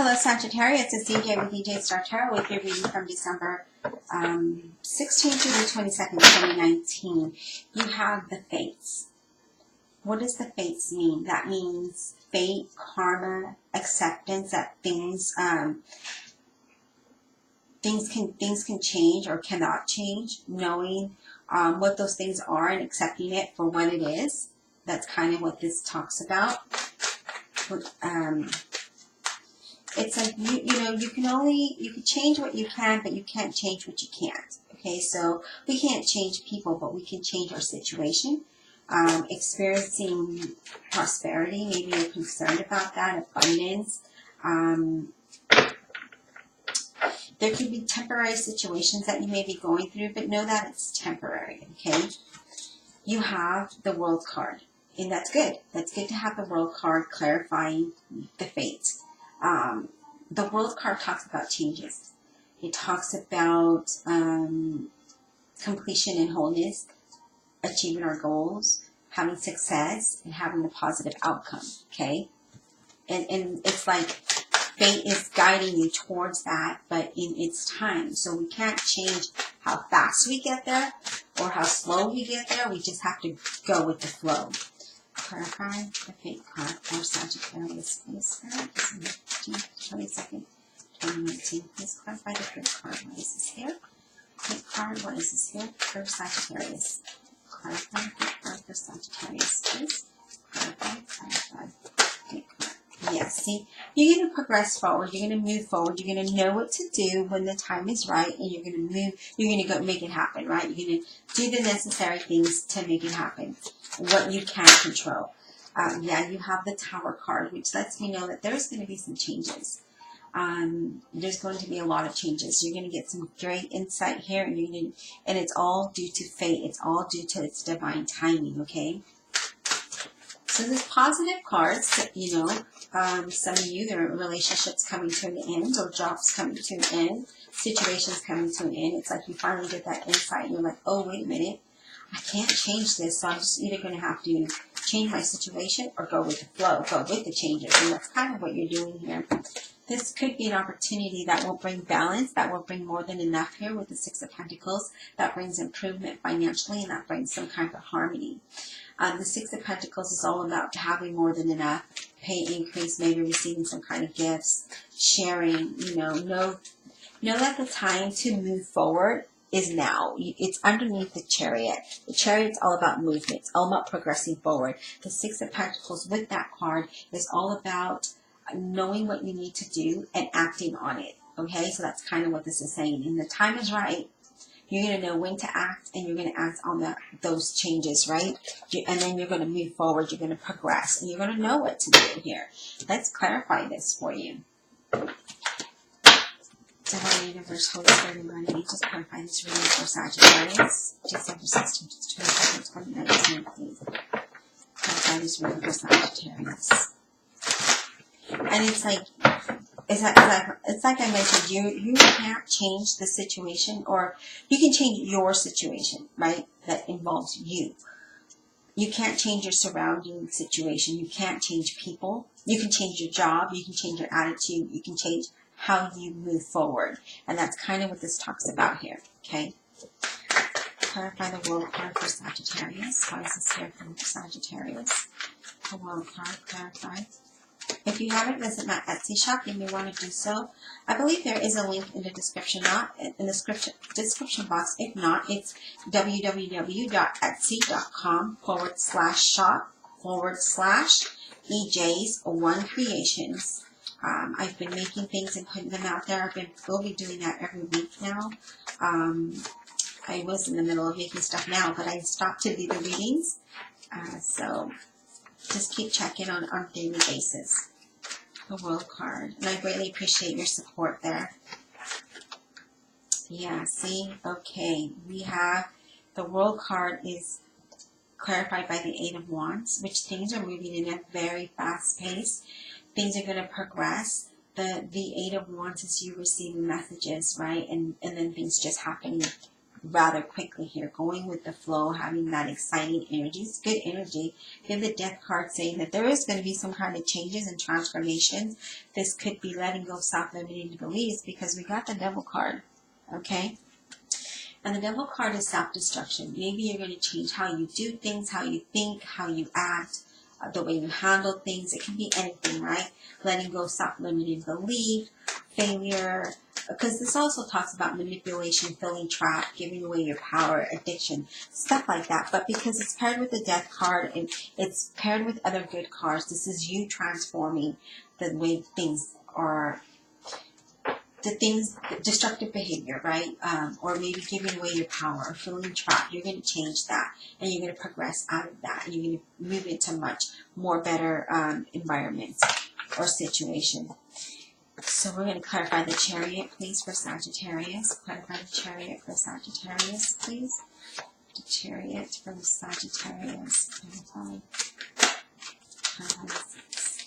Hello, Sagittarius. It's DJ with DJ Star Tarot with your reading from December 16th to the 22nd, 2019. You have the fates. What does the fates mean? That means fate, karma, acceptance that things can change or cannot change. Knowing what those things are and accepting it for what it is. That's kind of what this talks about. It's like, you can change what you can, but you can't change what you can't. Okay, so we can't change people, but we can change our situation. Experiencing prosperity, maybe you're concerned about that, abundance. There could be temporary situations that you may be going through, but know that it's temporary, okay? You have the World card, and that's good. That's good to have the World card clarifying the fate. The World card talks about changes. It talks about completion and wholeness, achieving our goals, having success, and having a positive outcome, okay? And it's like fate is guiding you towards that, but in its time. So we can't change how fast we get there or how slow we get there. We just have to go with the flow. Clarify the fate card for Sagittarius, please. 22nd, 2019. Please clarify the fate card. What is this here? Fate card. What is this here for Sagittarius? Clarify the fate card for Sagittarius, please. Clarify fate card. Yes, see, you're going to progress forward. You're going to move forward. You're going to know what to do when the time is right, and you're going to move. You're going to go make it happen, right? You're going to do the necessary things to make it happen. What you can control. Yeah, you have the Tower card, which lets me know that there's going to be some changes. There's going to be a lot of changes. You're going to get some great insight here, and it's all due to fate. It's all due to its divine timing, okay? So there's positive cards, some of you, there are relationships coming to an end, or jobs coming to an end, situations coming to an end. It's like you finally get that insight, and you're like, oh, wait a minute. I can't change this, so I'm just either going to have to change my situation or go with the flow, go with the changes. And that's kind of what you're doing here. This could be an opportunity that will bring balance, that will bring more than enough here with the Six of Pentacles. That brings improvement financially, and that brings some kind of harmony. The Six of Pentacles is all about having more than enough, pay increase, maybe receiving some kind of gifts, sharing, know that the time to move forward is now. It's underneath the Chariot. The Chariot's all about movement. It's all about progressing forward. The Six of Pentacles with that card is all about knowing what you need to do and acting on it. Okay, so that's kind of what this is saying. And the time is right. You're going to know when to act, and you're going to act on those changes, right? And then you're going to move forward. You're going to progress, and you're going to know what to do here. Let's clarify this for you. Divine Universe, Holy Spirit, and Guardian Angels, clarify this reading for Sagittarius, December 16th to 22nd, 2019, please. Clarify this reading for Sagittarius. And it's like I mentioned, you can't change the situation, or you can change your situation, right? That involves you. You can't change your surrounding situation. You can't change people. You can change your job. You can change your attitude. You can change how you move forward. And that's kind of what this talks about here, okay? Clarify the World card for Sagittarius. Why is this here from Sagittarius? The World card, clarify. If you haven't visited my Etsy shop, you may want to do so. I believe there is a link in the description box. If not, it's www.etsy.com/shop/EJ's1Creations. I've been making things and putting them out there. We'll be doing that every week now. I was in the middle of making stuff now, but I stopped to do the readings. So just keep checking on a daily basis. The World card. And I greatly appreciate your support there. Yeah, see? Okay. We have the World card is clarified by the Eight of Wands, which things are moving in a very fast pace. Things are going to progress. The Eight of Wands is you receiving messages, right? And then things just happening rather quickly here, going with the flow, having that exciting energy. It's good energy. We have the Death card saying that there is going to be some kind of changes and transformations. This could be letting go of self-limiting beliefs, because we got the Devil card, okay? And the Devil card is self-destruction. Maybe you're going to change how you do things, how you think, how you act, the way you handle things. It can be anything, right? Letting go of self-limiting belief, failure, because this also talks about manipulation, feeling trapped, giving away your power, addiction, stuff like that. But because it's paired with the Death card and it's paired with other good cards, this is you transforming the way things are, the things, destructive behavior, right? Or maybe giving away your power or feeling trapped. You're going to change that, and you're going to progress out of that, and you're going to move into much more better environments or situation. So we're going to clarify the Chariot, please, for Sagittarius. Clarify the Chariot for Sagittarius, please. The Chariot from Sagittarius. Clarify.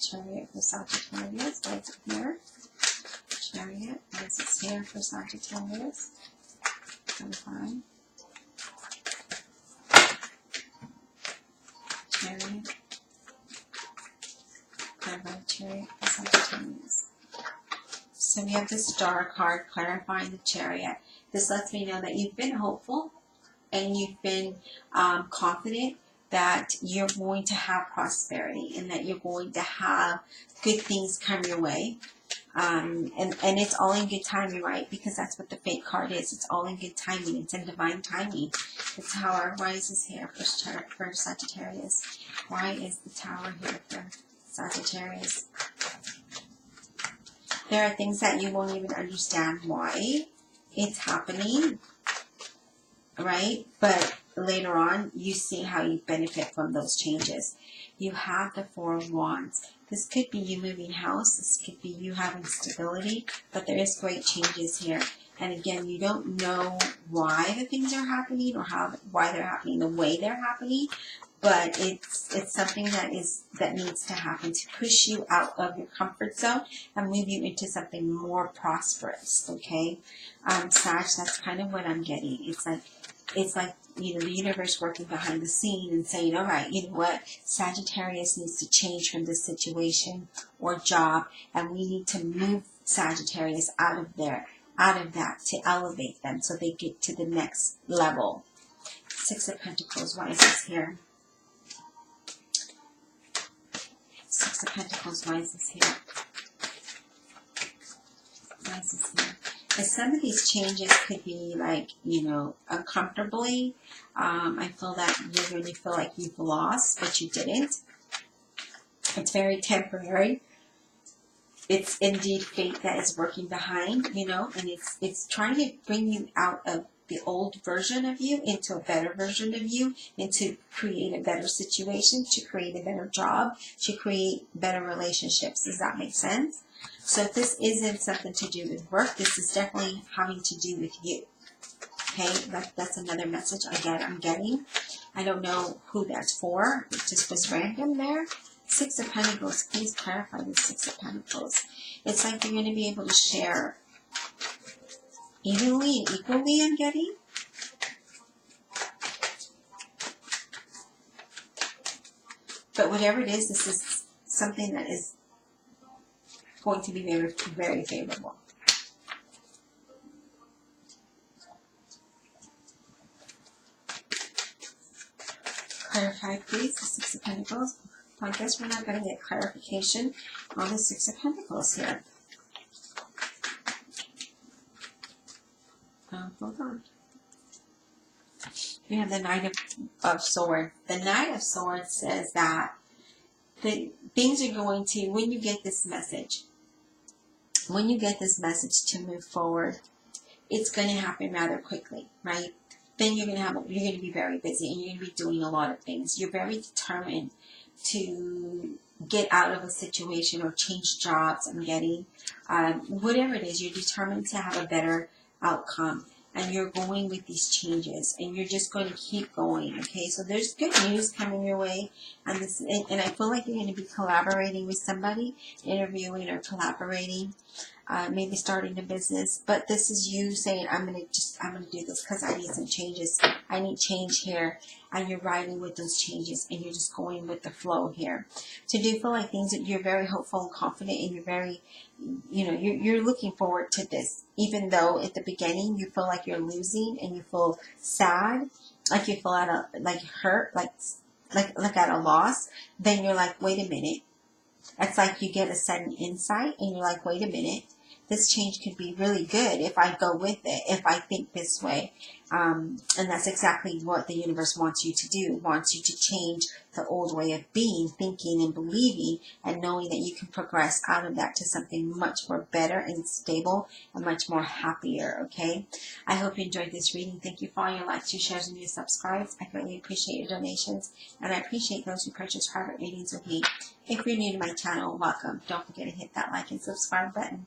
Chariot for Sagittarius. Right here. Chariot. This is here for Sagittarius. Clarify. Chariot. Clarify the Chariot for Sagittarius. So we have the Star card clarifying the Chariot. This lets me know that you've been hopeful and you've been confident that you're going to have prosperity and that you're going to have good things come your way. And it's all in good timing, right? Because that's what the Fate card is. It's all in good timing. It's in divine timing. The Tower rises here for Sagittarius. Why is the Tower here for Sagittarius? There are things that you won't even understand why it's happening, right? But later on, you see how you benefit from those changes. You have the Four of Wands. This could be you moving house. This could be you having stability. But there is great changes here. And again, you don't know why the things are happening or why they're happening the way they're happening. But it's something that needs to happen to push you out of your comfort zone and move you into something more prosperous. Okay, Sag, that's kind of what I'm getting. It's like you know, the universe working behind the scene and saying, all right, you know what, Sagittarius needs to change from this situation or job, and we need to move Sagittarius out of that to elevate them so they get to the next level. Six of Pentacles, why is this here? Six of Pentacles, why is this here? Why is this here? And some of these changes could be like, you know, uncomfortably. I feel that you're going to feel like you've lost, but you didn't. It's very temporary. It's indeed fate that is working behind, you know, and it's trying to bring you out of the old version of you into a better version of you, and to create a better situation, to create a better job, to create better relationships. Does that make sense? So if this isn't something to do with work, this is definitely having to do with you. Okay, that's another message I'm getting. I don't know who that's for. It just was random there. Six of Pentacles, please clarify the Six of Pentacles. It's like you're going to be able to share evenly and equally, I'm getting. But whatever it is, this is something that is going to be very, very favorable. Clarify, please, the Six of Pentacles. I guess we're not going to get clarification on the Six of Pentacles here. Hold on. We have the Knight of Swords. The Knight of Swords says that the things are going to, when you get this message to move forward, it's going to happen rather quickly, right? Then you're going to be very busy and you're going to be doing a lot of things. You're very determined to get out of a situation or change jobs. I'm getting, whatever it is, you're determined to have a better outcome, and you're going with these changes, and you're just going to keep going. Okay, so there's good news coming your way, and I feel like you're going to be collaborating with somebody, interviewing or collaborating. maybe starting a business. But this is you saying, I'm gonna do this because I need some changes. I need change here, and you're riding with those changes, and you're just going with the flow here. So do feel like things that you're very hopeful and confident, and you're very, you're looking forward to this, even though at the beginning you feel like you're losing and you feel sad, like you feel like hurt, like at a loss. Then you're like, wait a minute. It's like you get a sudden insight and you're like, wait a minute, this change could be really good if I go with it, if I think this way. And that's exactly what the universe wants you to do. It wants you to change the old way of being, thinking, and believing, and knowing that you can progress out of that to something much more better and stable and much more happier, okay? I hope you enjoyed this reading. Thank you for all your likes, your shares, and your subscribes. I greatly appreciate your donations, and I appreciate those who purchase private readings with me. If you're new to my channel, welcome. Don't forget to hit that like and subscribe button.